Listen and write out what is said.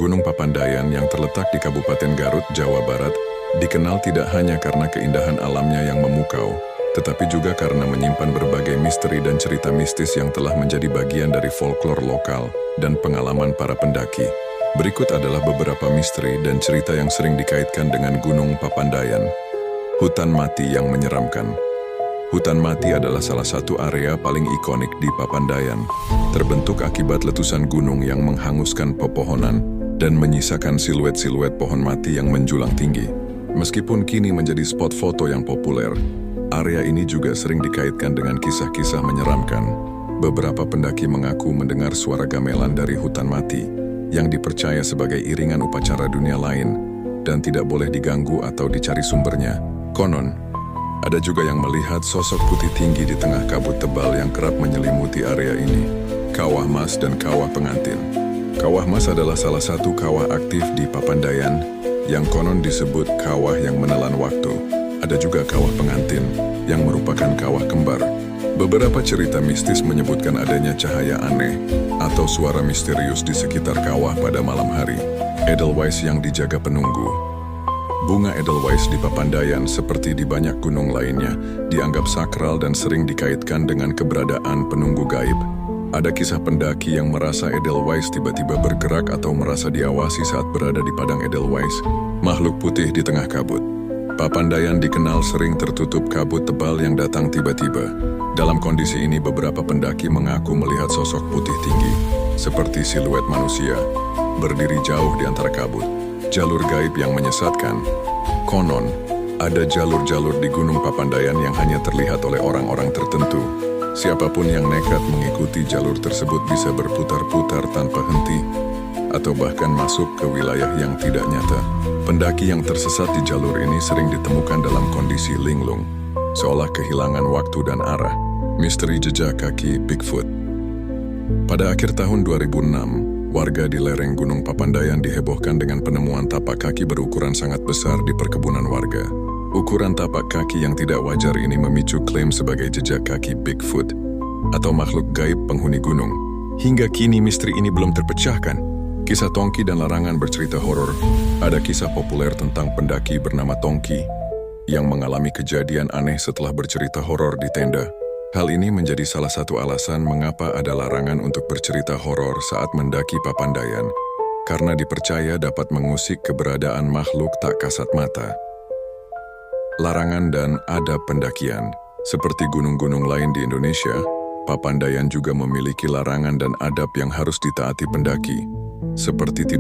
Gunung Papandayan yang terletak di Kabupaten Garut, Jawa Barat, dikenal tidak hanya karena keindahan alamnya yang memukau, tetapi juga karena menyimpan berbagai misteri dan cerita mistis yang telah menjadi bagian dari folklore lokal dan pengalaman para pendaki. Berikut adalah beberapa misteri dan cerita yang sering dikaitkan dengan Gunung Papandayan. Hutan mati yang menyeramkan. Hutan mati adalah salah satu area paling ikonik di Papandayan. Terbentuk akibat letusan gunung yang menghanguskan pepohonan dan menyisakan siluet-siluet pohon mati yang menjulang tinggi. Meskipun kini menjadi spot foto yang populer, area ini juga sering dikaitkan dengan kisah-kisah menyeramkan. Beberapa pendaki mengaku mendengar suara gamelan dari hutan mati yang dipercaya sebagai iringan upacara dunia lain dan tidak boleh diganggu atau dicari sumbernya. Konon, ada juga yang melihat sosok putih tinggi di tengah kabut tebal yang kerap menyelimuti area ini. Kawah Mas dan Kawah Pengantin. Kawah Mas adalah salah satu kawah aktif di Papandayan yang konon disebut kawah yang menelan waktu. Ada juga Kawah Pengantin yang merupakan kawah kembar. Beberapa cerita mistis menyebutkan adanya cahaya aneh atau suara misterius di sekitar kawah pada malam hari. Edelweiss yang dijaga penunggu. Bunga Edelweiss di Papandayan seperti di banyak gunung lainnya dianggap sakral dan sering dikaitkan dengan keberadaan penunggu gaib. Ada kisah pendaki yang merasa Edelweiss tiba-tiba bergerak atau merasa diawasi saat berada di padang Edelweiss, makhluk putih di tengah kabut. Papandayan dikenal sering tertutup kabut tebal yang datang tiba-tiba. Dalam kondisi ini beberapa pendaki mengaku melihat sosok putih tinggi, seperti siluet manusia, berdiri jauh di antara kabut. Jalur gaib yang menyesatkan. Konon, ada jalur-jalur di Gunung Papandayan yang hanya terlihat oleh orang-orang tertentu. Siapapun yang nekat mengikuti jalur tersebut bisa berputar-putar tanpa henti, atau bahkan masuk ke wilayah yang tidak nyata. Pendaki yang tersesat di jalur ini sering ditemukan dalam kondisi linglung, seolah kehilangan waktu dan arah. Misteri jejak kaki Bigfoot. Pada akhir tahun 2006, warga di lereng Gunung Papandayan dihebohkan dengan penemuan tapak kaki berukuran sangat besar di perkebunan warga. Ukuran tapak kaki yang tidak wajar ini memicu klaim sebagai jejak kaki Bigfoot atau makhluk gaib penghuni gunung. Hingga kini misteri ini belum terpecahkan. Kisah Tongki dan larangan bercerita horor. Ada kisah populer tentang pendaki bernama Tongki yang mengalami kejadian aneh setelah bercerita horor di tenda. Hal ini menjadi salah satu alasan mengapa ada larangan untuk bercerita horor saat mendaki Papandayan, karena dipercaya dapat mengusik keberadaan makhluk tak kasat mata. Larangan dan adab pendakian. Seperti gunung-gunung lain di Indonesia, Papandayan juga memiliki larangan dan adab yang harus ditaati pendaki, seperti tidak